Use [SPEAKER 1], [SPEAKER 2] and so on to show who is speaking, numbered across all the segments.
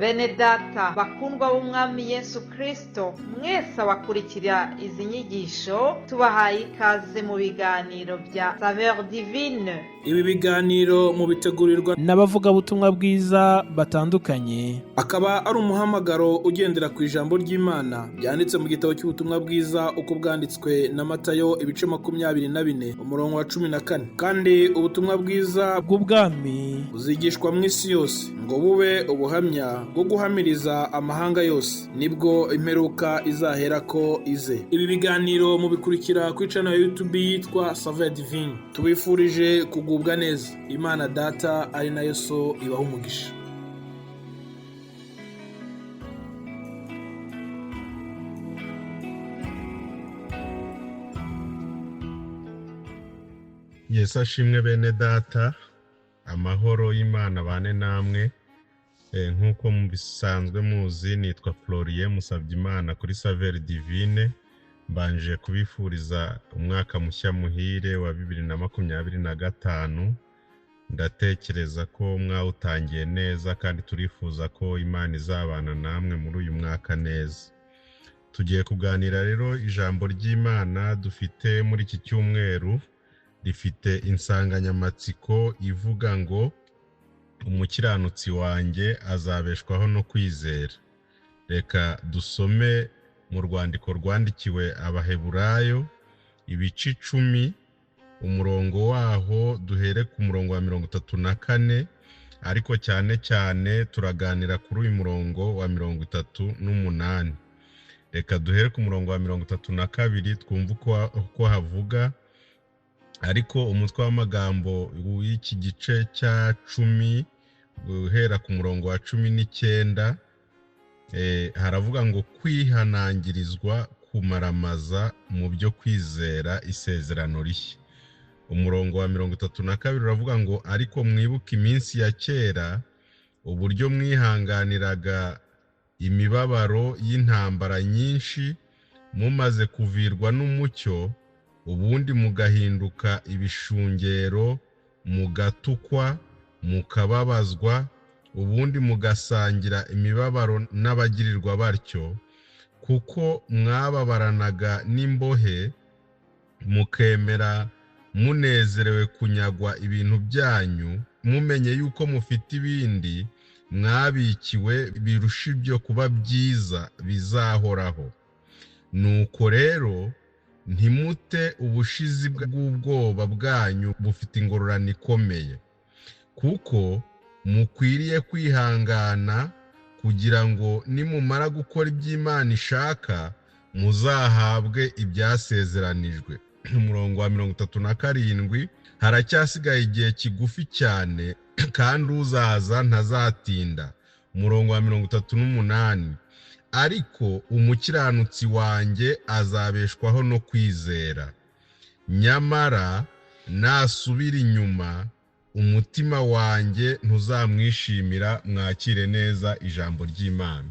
[SPEAKER 1] Bene data bakundwa b'umwami Yesu Kristo, mwese abakurikira izi nyigisho tubahaye ikaze mu biganiro bya Saveur Divine.
[SPEAKER 2] Ibi biganiro mu bitegurirwa
[SPEAKER 3] n'abavugabutumwa bwiza batandukanye,
[SPEAKER 2] akaba ari umuhamagaro ugendera ku ijambo ry'Imana byanditse mu gitabo cy'ubutumwa bwiza uko bwanditswe na Matayo ibice 24 umurongo wa 14. Kandi ubutumwa bwiza
[SPEAKER 3] bw'ubwami
[SPEAKER 2] buzigishwa mu isi yose ngo bube ubuhamya bwo guhamiriza amahanga yose, nibwo imperuka izahera ko ize. Ibi biganiro mubikurikira ku channel ya YouTube yitwa Saveur Divine. Tubifurije kugubwa neza. Imana Data ari nayo So ibaha umugisha.
[SPEAKER 4] Yesu ashimwe bene data, amahoro y'Imana bane namwe. Nk'uko mubisanzwe muzi nitwa Florien Musabyimana kuri Saveur Divine. Mbanje kubifuriza umwaka mushya muhire wa 2025. Ndatekereza ko mwawutangiye neza kandi turifuza ko Imana izabana namwe muri uyu mwaka neza. Tugiye kuganira rero ijambo ry'Imana dufite muri iki cyumweru, rifite insanganyamatsiko ivuga ngo umukiranutsi wanjye azabeshwaho no kwizera. Reka dusome mu rwandiko rwandikiwe Abaheburayo ibice 10 umurongo waho duhere ku murongo wa 34, ariko cyane cyane turaganira kuri uyu murongo wa 38. Reka duhere ku murongo wa 32 twumva uko havuga, ariko umutwe w'amagambo w'iki gice cya 10 guhera ku murongo wa 19 haravuga ngo kwihanangirizwa kumaramaza mu byo kwizera isezerano rishya. Umurongo wa 32 uravuga ngo ariko mwibuka iminsi ya kera uburyo mwihanganiraga imibabaro y'intambara nyinshi, mumaze kuvirwa n'umucyo, ubundi mugahinduka ibishungero, mugatukwa, mukababazwa, ubundi mugasangira imibabaro n'abagirirwa batyo, kuko mwababaranaga n'imbohe, mukemera munezerewe kunyagwa ibintu byanyu, mumenye yuko mufite ibindi mwabikiwe birusha ibyo kuba byiza bizahoraho. Nuko rero ntimute ubushizi bw'ubwoba bwanyu bufite ingororano ikomeye, kuko mukwiriye kwihangana kugira ngo nimumara gukora iby'Imana ishaka muzahabwe ibyasezeranijwe. Umurongo wa 37 haracyasigaye igihe kigufi cyane kandi uzaza ntazatinda. Umurongo wa 38 ariko umukiranutsi wanjye azabeshwaho no kwizera. Nyamara nasubira inyuma umutima wanjye ntuzamwishimira. Mwakire neza ijambo ry'Imana.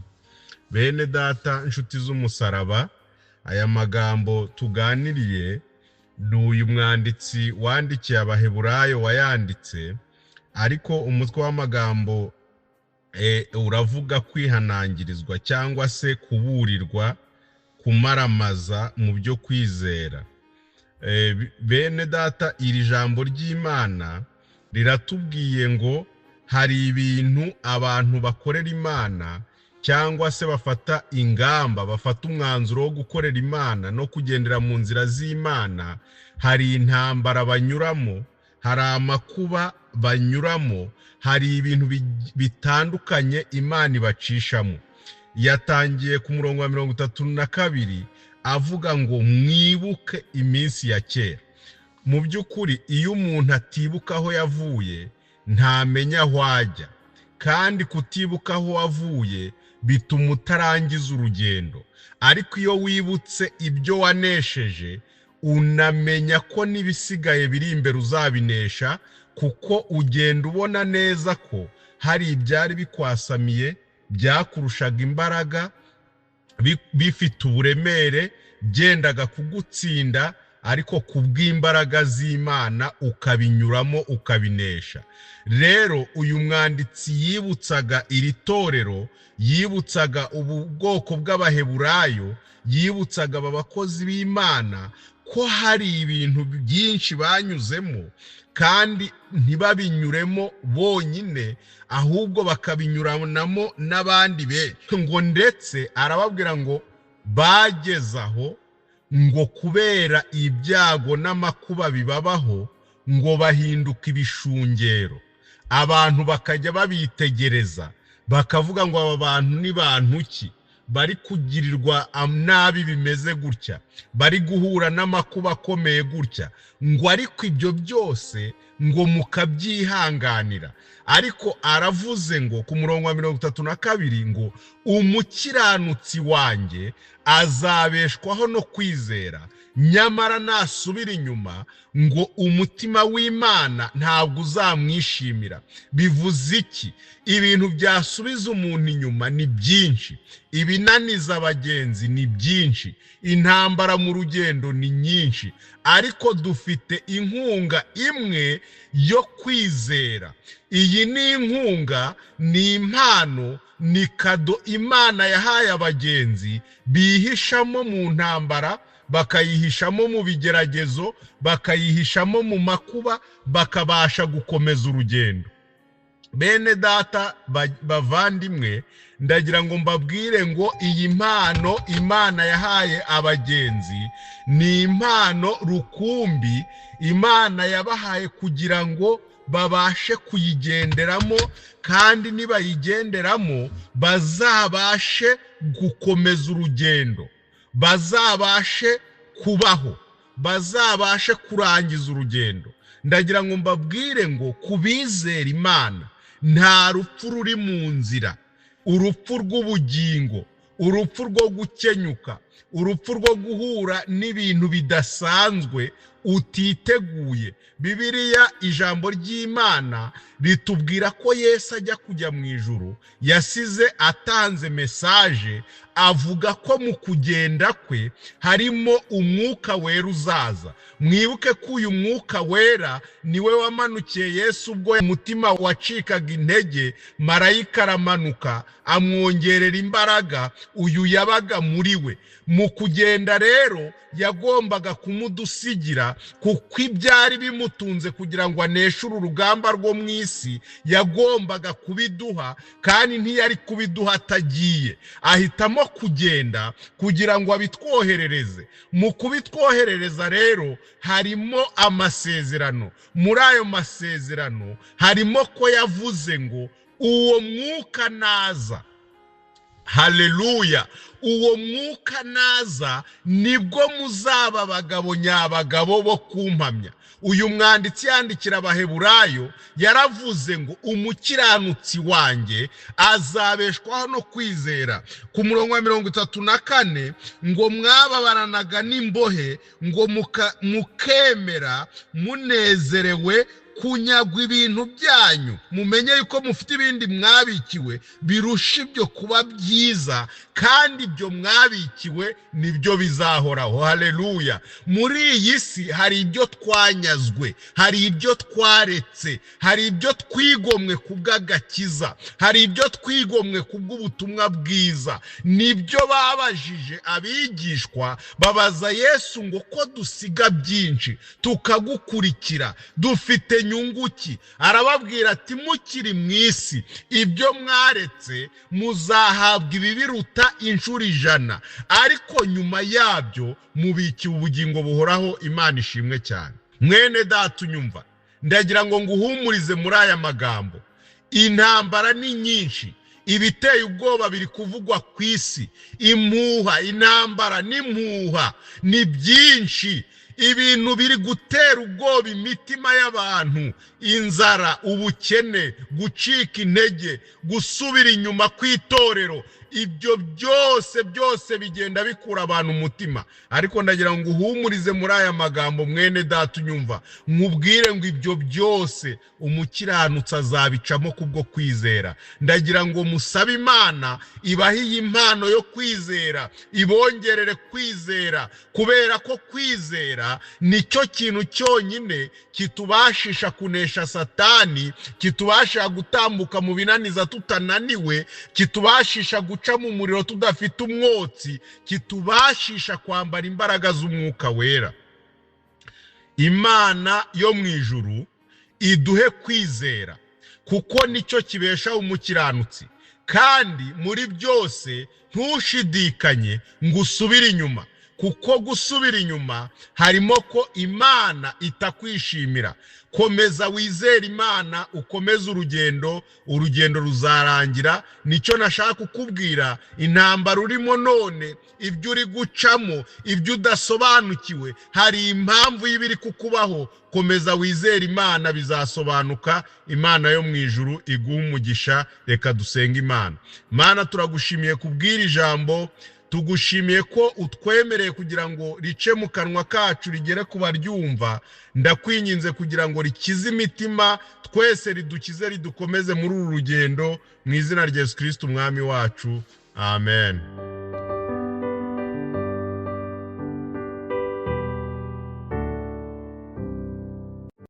[SPEAKER 4] Bene data inshuti z'umusaraba, aya magambo tuganiriye n'uyu mwanditsi wandikiye Abaheburayo wayanditse, ariko umutwe w'amagambo uravuga kwihanangirizwa cyangwa se kuburirwa kumaramaza mu byo kwizera. Bene data, iri jambo ry'Imana riratubwiye ngo hari ibintu abantu bakorera Imana cyangwa se bafata ingamba, bafata umwanzuro wo gukorera Imana no kugendera mu nzira z'Imana. Hari intambara banyuramo, hari amakuba banyuramo, hari ibintu bitandukanye Imana ibacishamo. Yatangiye ku murongo wa 32 avuga ngo mwibuke iminsi ya kera. Mu by'ukuri iyo umuntu atibuka aho yavuye ntamenya aho ajya, kandi kutibuka aho wavuye bituma utarangiza urugendo. Ariko iyo wibutse ibyo wanesheje unamenya ko n'ibisigaye biri imbere uzabinesha, kuko ugenda ubona neza ko hari ibyari bikwasamiye byakurushaga imbaraga, bifite uburemere, byendaga kugutsinda, ariko kubw'imbaraga z'Imana ukabinyuramo ukabinesha. Rero uyu mwanditsi yibutsaga iri torero, yibutsaga ubu bwoko bw'Abaheburayo, yibutsaga aba bakozi b'Imana ko hari ibintu byinshi banyuzemo kandi ntibabinyuremo bonyine, ahubwo bakabinyuranamo n'abandi ngo ndetse arababwira ngo bagezaho ngo kubera ibyago n'amakuba bibabaho ngo bahinduka ibishungero, abantu bakajya babitegereza bakavuga ngo aba bantu ni bantu ki bari kugirirwa nabi bimeze gutya, bari guhura n'amakuba akomeye gutya, ngo ariko ibyo byose ngo mukabyihanganira. Ariko aravuze ngo ku murongo wa 32 ngo umukiranutsi wanjye azabeshwaho no kwizera, nyamara nasubira inyuma ngo umutima w'Imana ntabwo uzamwishimira. Bivuze iki? Ibintu byasubiza umuntu inyuma ni byinshi, ibinaniza abagenzi ni byinshi, intambara mu rugendo ni nyinshi, ariko dufite inkunga imwe yo kwizera. Iyi ni inkunga, ni impano, ni kado Imana yahaye abagenzi bihishamo mu ntambara, bakayihishamo mu bigeragezo, bakayihishamo mu makuba, bakabasha gukomeza urugendo. Bene data bavandimwe, ndagira ngo mbabwire ngo iyi mpano Imana yahaye abagenzi ni impano rukumbi Imana yabahaye kugira ngo babashe kuyigenderamo, kandi nibayigenderamo bazabashe gukomeza urugendo, bazabashe kubaho, bazabashe kurangiza urugendo. Ndagira ngo mbabwire ngo kubizera Imana nta rupfu ruri mu nzira, urupfu rw'ubugingo, urupfu rwo gukenyuka, urupfu rwo guhura n'ibintu bidasanzwe utiteguye. Bibiliya ijambo ry'Imana ritubwira ko Yesu ajya kujya mu ijuru yasize atanze message, avuga ko mu kugenda kwe harimo umwuka wera uzaza. Mwibuke ko uyu mwuka wera niwe wamanukiye Yesu ubwo umutima wacikaga intege, marayika aramanuka amwongerera imbaraga, uyu yabaga muri we. Mu kugenda rero yagombaga kumudusigira, kuko ibyari bimutunze kugira ngo aneshe uru rugamba rwo mu isi yagombaga kubiduha, kandi ntiyari kubiduha atagiye. Ahitamo kugenda kugira ngo abitwoherereze. Mu kubitwoherereza rero harimo amasezerano. Muri ayo masezerano harimo ko yavuze ngo uwo mwuka naza, haleluya, uwo mwuka naza nibwo muzaba abagabo nyabagabo bo kumpamya. Uyu mwanditsi yandikira Abaheburayo yaravuze ngo umukiranutsi wanjye azabeshwaho no kwizera. Ku murongo wa 34 ngo mwababaranaga n'imbohe ngo mukemera munezerewe kunyagwa ibintu byanyu, mumenye yuko mufite ibindi mwabikiwe birusha ibyo kuba byiza, kandi ibyo mwabikiwe nibyo bizahoraho. Haleluya. Muri iyi si hari ibyo twanyazwe, hari ibyo twaretse, hari ibyo twigomwe kubw'agakiza, hari ibyo twigomwe kubw'ubutumwa bwiza. Nibyo babajije abigishwa, babaza Yesu ngo ko dusiga byinshi tukagukurikira dufite nyunguki? Arababwira ati mukiri mu isi ibyo mwaretse muzahabwa ibibiruta inshuro 100, ariko nyuma yabyo mubikiwe ubugingo buhoraho. Imana ishimwe cyane. Mwene data unyumva, ndagira ngo nguhumurize muri aya magambo. Intambara ni nyinshi, ibiteye ubwoba biri kuvugwa ku isi, impuha, intambara n'impuha ni byinshi. Ibintu biri gutera ubwoba imitima y'abantu: inzara, ubukene, gucika intege, gusubira inyuma kw'itorero. ibyo byose bigenda bikura abantu umutima. Ariko ndagira ngo uhumurize muri aya magambo mwene data unyumva, nkubwire ngo ibyo byose umukiranutsi azabicamo kubwo kwizera. Ndagira ngo musabe Imana ibahe iyi impano yo kwizera, ibongerere kwizera, kubera ko kwizera nicyo kintu cyonyine kitubashisha kunesha Satani, kitubashisha gutambuka mu binaniza tutananiwe, kitubashisha guca mu muriro tudafite umwotsi, kitubashisha kwambara imbaraga z'umwuka wera. Imana yo mu ijuru iduhe kwizera, kuko nicyo kibesha umukiranutsi. Kandi muri byose ntushidikanye ngo usubire inyuma, kuko gusubira inyuma harimo ko Imana itakwishimira. Komeza wizere Imana, ukomeze urugendo ruzarangira. Nicyo nashaka kukubwira, intambara urimo none, ibyo uri gucamo, ibyo udasobanukiwe, hari impamvu y'ibiri kukubaho. Komeza wizere Imana, bizasobanuka. Imana yo mu ijuru iguha umugisha. Reka dusenga Imana. Mana, turagushimiye kubwira ijambo, tugushimiye ko utwemereye kugira ngo rice mu kanwa kacu rigere ku baryumva. Ndakwinginze kugira ngo rikize imitima, twese ridukize, ridukomeze muri uru rugendo, mu izina rya Yesu Kristo umwami wacu. Amen.